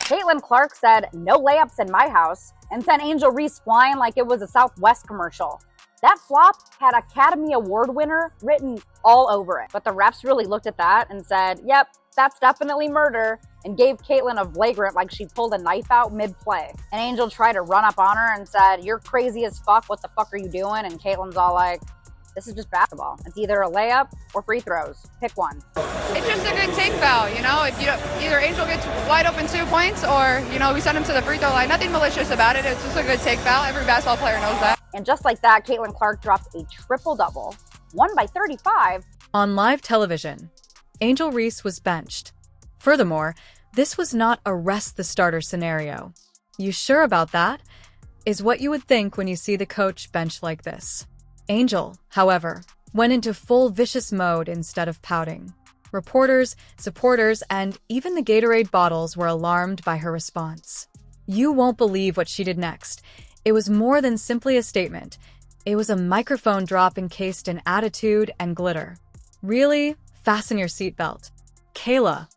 Caitlin Clark said, "No layups in my house," and sent Angel Reese flying like it was a Southwest commercial. That flop had Academy Award winner written all over it. But the refs really looked at that and said, "Yep, that's definitely murder," and gave Caitlin a flagrant like she pulled a knife out mid-play. And Angel tried to run up on her and said, "You're crazy as fuck. What the fuck are you doing?" And Caitlin's all like, "This is just basketball. It's either a layup or free throws. Pick one." It's just a good take foul, you know? If either Angel gets wide open 2 points or, we send him to the free throw line. Nothing malicious about it. It's just a good take foul. Every basketball player knows that. And just like that, Caitlin Clark dropped a triple-double, won by 35. On live television, Angel Reese was benched. Furthermore, this was not a rest the starter scenario. You sure about that? Is what you would think when you see the coach bench like this. Angel, however, went into full vicious mode instead of pouting. Reporters, supporters, and even the Gatorade bottles were alarmed by her response. You won't believe what she did next. It was more than simply a statement. It was a microphone drop encased in attitude and glitter. Really? Fasten your seatbelt. Kayla.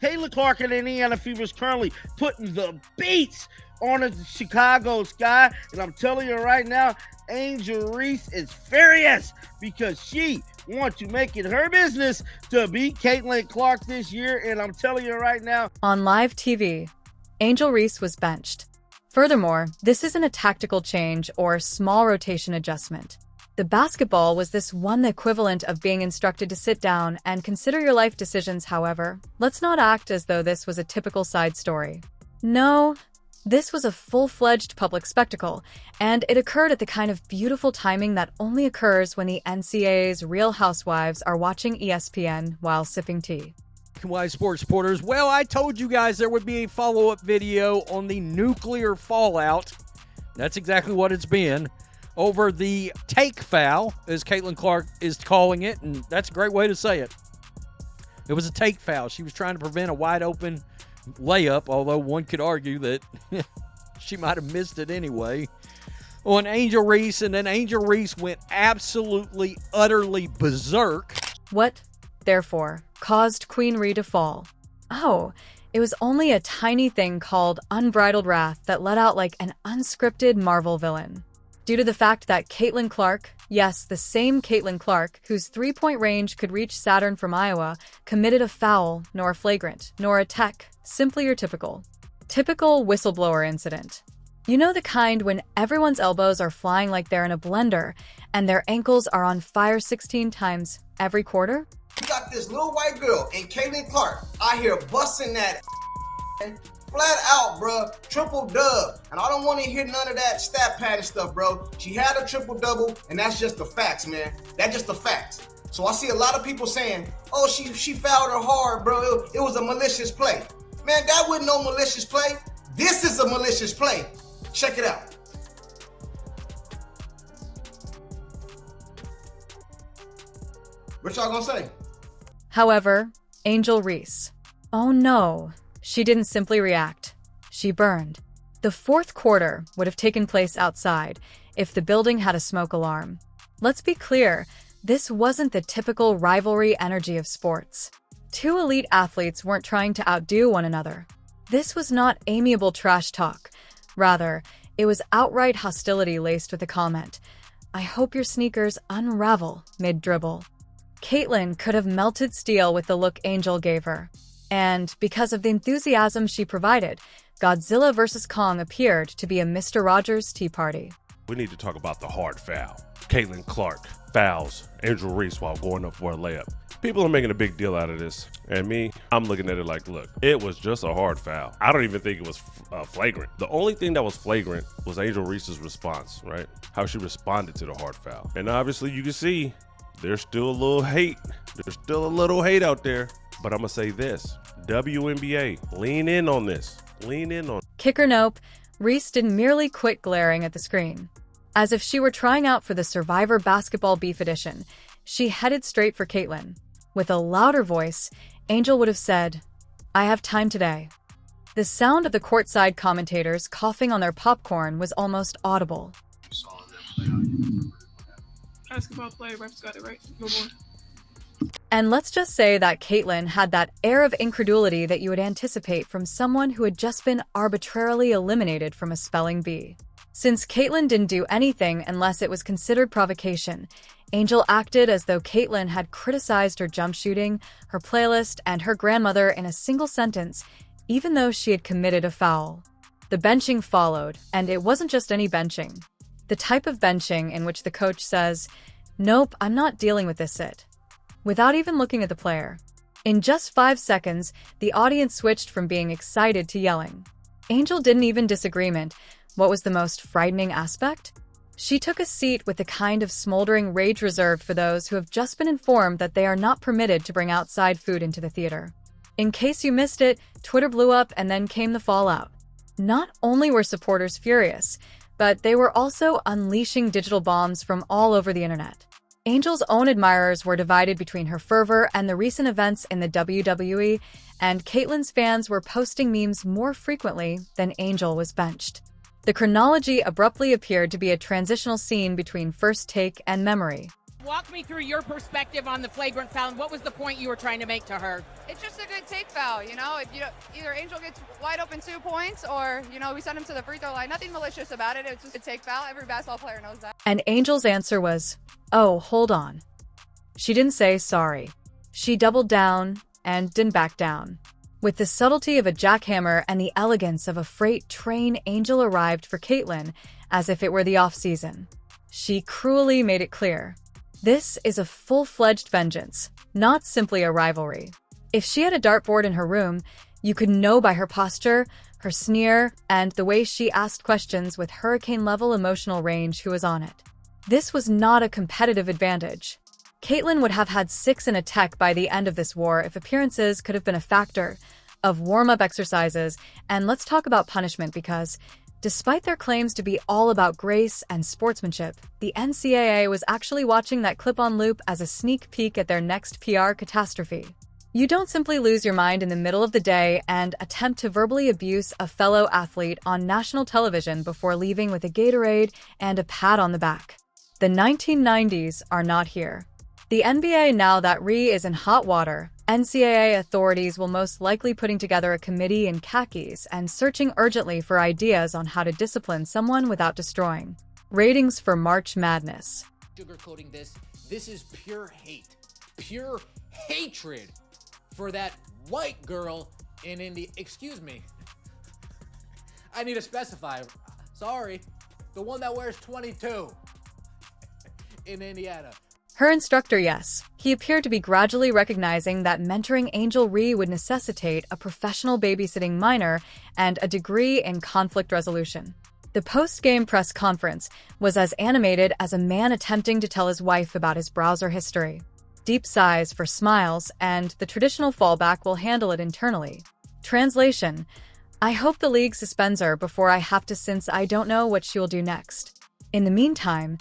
Caitlin Clark and Indiana Fever is currently putting the beats on the Chicago sky. And I'm telling you right now, Angel Reese is furious because she wants to make it her business to beat Caitlin Clark this year. And I'm telling you right now. On live TV, Angel Reese was benched. Furthermore, this isn't a tactical change or small rotation adjustment. The basketball was this one the equivalent of being instructed to sit down and consider your life decisions. However, let's not act as though this was a typical side story. No, this was a full-fledged public spectacle, and it occurred at the kind of beautiful timing that only occurs when the NCAA's Real Housewives are watching ESPN while sipping tea. Why, sports supporters? Well, I told you guys there would be a follow-up video on the nuclear fallout. That's exactly what it's been. Over the take foul, as Caitlin Clark is calling it, and that's a great way to say it. It was a take foul. She was trying to prevent a wide-open layup, although one could argue that she might have missed it anyway, on Angel Reese, and then Angel Reese went absolutely, utterly berserk. What, therefore, caused Queen Ree to fall? Oh, it was only a tiny thing called unbridled wrath that let out like an unscripted Marvel villain. Due to the fact that Caitlin Clark, yes, the same Caitlin Clark, whose three-point range could reach Saturn from Iowa, committed a foul, nor a flagrant, nor a tech, simply your typical whistleblower incident. You know, the kind when everyone's elbows are flying like they're in a blender and their ankles are on fire 16 times every quarter? You got this little white girl and Caitlin Clark out here busting that flat out, bro. Triple dub. And I don't want to hear none of that stat padding stuff, bro. She had a triple double, and that's just the facts, man. That's just the facts. So I see a lot of people saying, "Oh, she fouled her hard, bro. It was a malicious play." Man, that wasn't no malicious play. This is a malicious play. Check it out. What y'all gonna say? However, Angel Reese. Oh no, she didn't simply react. She burned. The fourth quarter would have taken place outside if the building had a smoke alarm. Let's be clear, this wasn't the typical rivalry energy of sports. Two elite athletes weren't trying to outdo one another. This was not amiable trash talk. Rather, it was outright hostility laced with a comment, "I hope your sneakers unravel mid-dribble." Caitlin could have melted steel with the look Angel gave her. And because of the enthusiasm she provided, Godzilla vs. Kong appeared to be a Mr. Rogers Tea Party. We need to talk about the hard foul. Caitlin Clark fouls Angel Reese while going up for a layup. People are making a big deal out of this. And me, I'm looking at it like, look, it was just a hard foul. I don't even think it was flagrant. The only thing that was flagrant was Angel Reese's response, right? How she responded to the hard foul. And obviously you can see there's still a little hate. There's still a little hate out there. But I'm going to say this. WNBA, lean in on this. Lean in on. Kick or nope, Reese didn't merely quit glaring at the screen. As if she were trying out for the Survivor Basketball Beef Edition, she headed straight for Caitlin. With a louder voice, Angel would have said, "I have time today." The sound of the courtside commentators coughing on their popcorn was almost audible. Basketball player, refs got it right. Move on. And let's just say that Caitlyn had that air of incredulity that you would anticipate from someone who had just been arbitrarily eliminated from a spelling bee. Since Caitlyn didn't do anything unless it was considered provocation, Angel acted as though Caitlyn had criticized her jump shooting, her playlist, and her grandmother in a single sentence, even though she had committed a foul. The benching followed, and it wasn't just any benching. The type of benching in which the coach says, "Nope, I'm not dealing with this sit," without even looking at the player. In just 5 seconds, the audience switched from being excited to yelling. Angel didn't even disagreement. What was the most frightening aspect? She took a seat with the kind of smoldering rage reserved for those who have just been informed that they are not permitted to bring outside food into the theater. In case you missed it, Twitter blew up and then came the fallout. Not only were supporters furious, but they were also unleashing digital bombs from all over the internet. Angel's own admirers were divided between her fervor and the recent events in the WWE, and Caitlyn's fans were posting memes more frequently than Angel was benched. The chronology abruptly appeared to be a transitional scene between First Take and Memory. Walk me through your perspective on the flagrant foul. What was the point you were trying to make to her? It's just a good take foul, you know. If either Angel gets wide open 2 points, or we send him to the free throw line. Nothing malicious about it. It's just a take foul. Every basketball player knows that. And Angel's answer was, "Oh, hold on." She didn't say sorry. She doubled down and didn't back down. With the subtlety of a jackhammer and the elegance of a freight train, Angel arrived for Caitlyn as if it were the off-season. She cruelly made it clear. This is a full-fledged vengeance, not simply a rivalry. If she had a dartboard in her room, you could know by her posture, her sneer, and the way she asked questions with hurricane-level emotional range who was on it. This was not a competitive advantage. Caitlyn would have had 6 in a tech by the end of this war if appearances could have been a factor, of warm-up exercises, and let's talk about punishment because, despite their claims to be all about grace and sportsmanship, the NCAA was actually watching that clip on loop as a sneak peek at their next PR catastrophe. You don't simply lose your mind in the middle of the day and attempt to verbally abuse a fellow athlete on national television before leaving with a Gatorade and a pat on the back. The 1990s are not here. The NBA, now that Ree is in hot water, NCAA authorities will most likely putting together a committee in khakis and searching urgently for ideas on how to discipline someone without destroying ratings for March Madness. Sugarcoating this is pure hate. Pure hatred for that white girl in India. Excuse me. I need to specify. Sorry. The one that wears 22 in Indiana. Her instructor, yes. He appeared to be gradually recognizing that mentoring Angel Reese would necessitate a professional babysitting minor and a degree in conflict resolution. The post-game press conference was as animated as a man attempting to tell his wife about his browser history. Deep sighs for smiles, and the traditional fallback will handle it internally. Translation: I hope the league suspends her before I have to, since I don't know what she will do next. In the meantime,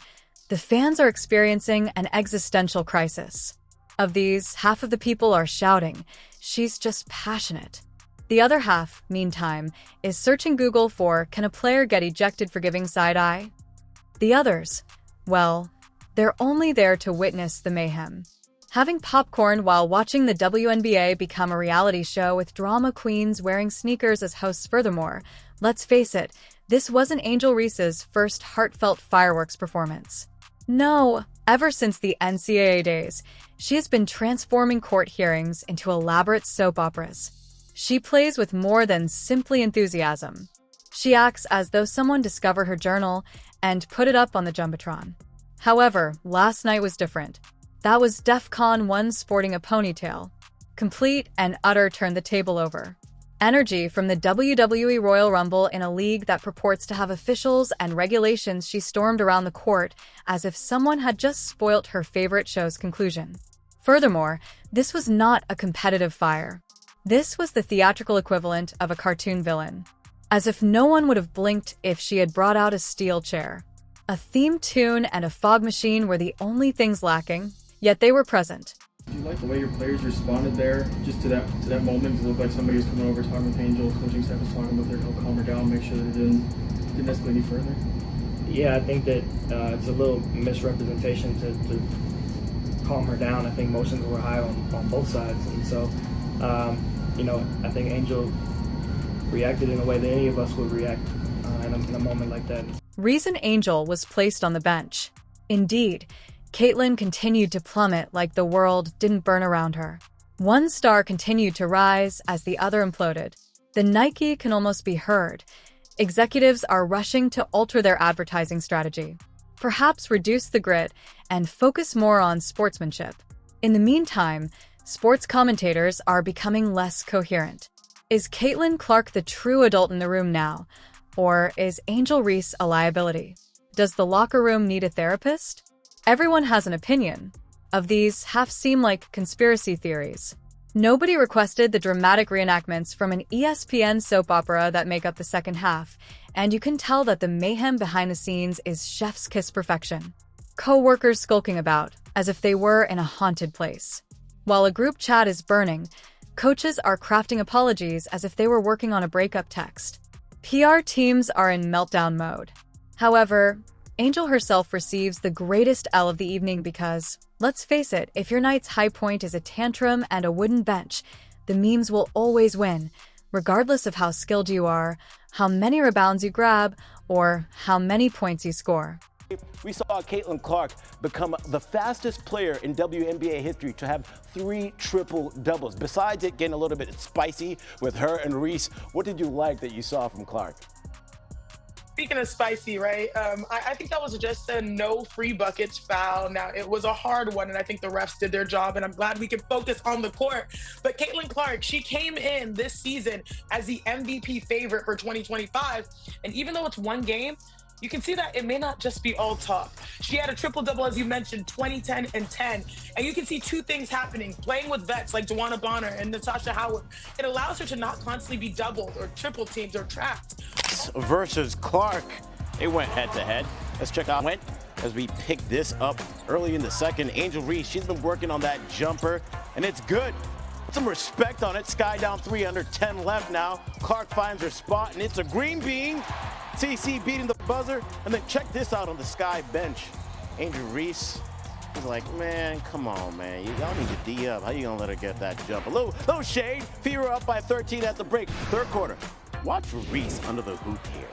the fans are experiencing an existential crisis. Of these, half of the people are shouting, "She's just passionate." The other half, meantime, is searching Google for, "Can a player get ejected for giving side-eye?" The others, well, they're only there to witness the mayhem. Having popcorn while watching the WNBA become a reality show with drama queens wearing sneakers as hosts. Furthermore, let's face it, this wasn't Angel Reese's first heartfelt fireworks performance. No, ever since the NCAA days, she has been transforming court hearings into elaborate soap operas. She plays with more than simply enthusiasm. She acts as though someone discovered her journal and put it up on the Jumbotron. However, last night was different. That was DEFCON 1 sporting a ponytail. Complete and utter turn the table over. Energy from the WWE Royal Rumble in a league that purports to have officials and regulations. She stormed around the court as if someone had just spoilt her favorite show's conclusion. Furthermore, this was not a competitive fire. This was the theatrical equivalent of a cartoon villain. As if no one would have blinked if she had brought out a steel chair. A theme tune and a fog machine were the only things lacking, yet they were present. Do you like the way your players responded there, just to that moment? It looked like somebody was coming over, talking with Angel, coaching staff was talking with her to help calm her down, make sure that it didn't escalate any further? Yeah, I think that it's a little misrepresentation to calm her down. I think emotions were high on both sides, and so I think Angel reacted in a way that any of us would react in a moment like that. Reason Angel was placed on the bench. Indeed, Caitlin continued to plummet like the world didn't burn around her. One star continued to rise as the other imploded. The Nike can almost be heard. Executives are rushing to alter their advertising strategy, perhaps reduce the grit and focus more on sportsmanship. In the meantime, sports commentators are becoming less coherent. Is Caitlin Clark the true adult in the room now? Or is Angel Reese a liability? Does the locker room need a therapist? Everyone has an opinion. Of these, half seem like conspiracy theories. Nobody requested the dramatic reenactments from an ESPN soap opera that make up the second half, and you can tell that the mayhem behind the scenes is chef's kiss perfection. Co-workers skulking about, as if they were in a haunted place. While a group chat is burning, coaches are crafting apologies as if they were working on a breakup text. PR teams are in meltdown mode. However, Angel herself receives the greatest L of the evening because, let's face it, if your night's high point is a tantrum and a wooden bench, the memes will always win, regardless of how skilled you are, how many rebounds you grab, or how many points you score. We saw Caitlin Clark become the fastest player in WNBA history to have 3 triple-doubles. Besides it getting a little bit spicy with her and Reese, what did you like that you saw from Clark? Speaking of spicy, right? I think that was just a no free buckets foul. Now, it was a hard one, and I think the refs did their job, and I'm glad we could focus on the court. But Caitlin Clark, she came in this season as the MVP favorite for 2025, and even though it's one game, you can see that it may not just be all talk. She had a triple-double, as you mentioned, 20, 10, and 10. And you can see 2 things happening. Playing with vets like Juwana Bonner and Natasha Howard, it allows her to not constantly be doubled or triple teamed or trapped. Versus Clark, they went head-to-head. Let's check out went as we pick this up early in the second. Angel Reese, she's been working on that jumper, and it's good. Put some respect on it. Sky down 3 under 10 left now. Clark finds her spot, and it's a green bean. CC beating the buzzer, and then check this out on the Sky bench. Angel Reese is like, man, come on, man. Y'all need to D up. How you gonna let her get that jump? A little shade. Fever up by 13 at the break. Third quarter. Watch Reese under the hoop here.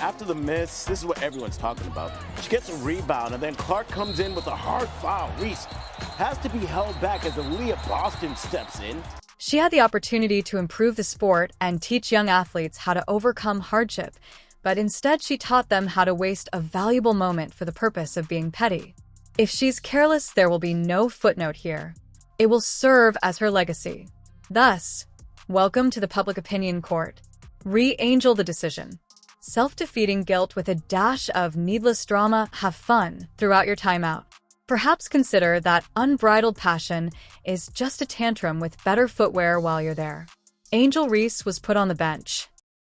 After the miss, this is what everyone's talking about. She gets a rebound, and then Clark comes in with a hard foul. Reese has to be held back as Aaliyah Boston steps in. She had the opportunity to improve the sport and teach young athletes how to overcome hardship, but instead she taught them how to waste a valuable moment for the purpose of being petty. If she's careless, there will be no footnote here. It will serve as her legacy. Thus, welcome to the public opinion court. Re-angel the decision. Self-defeating guilt with a dash of needless drama, have fun throughout your timeout. Perhaps consider that unbridled passion is just a tantrum with better footwear while you're there. Angel Reese was put on the bench.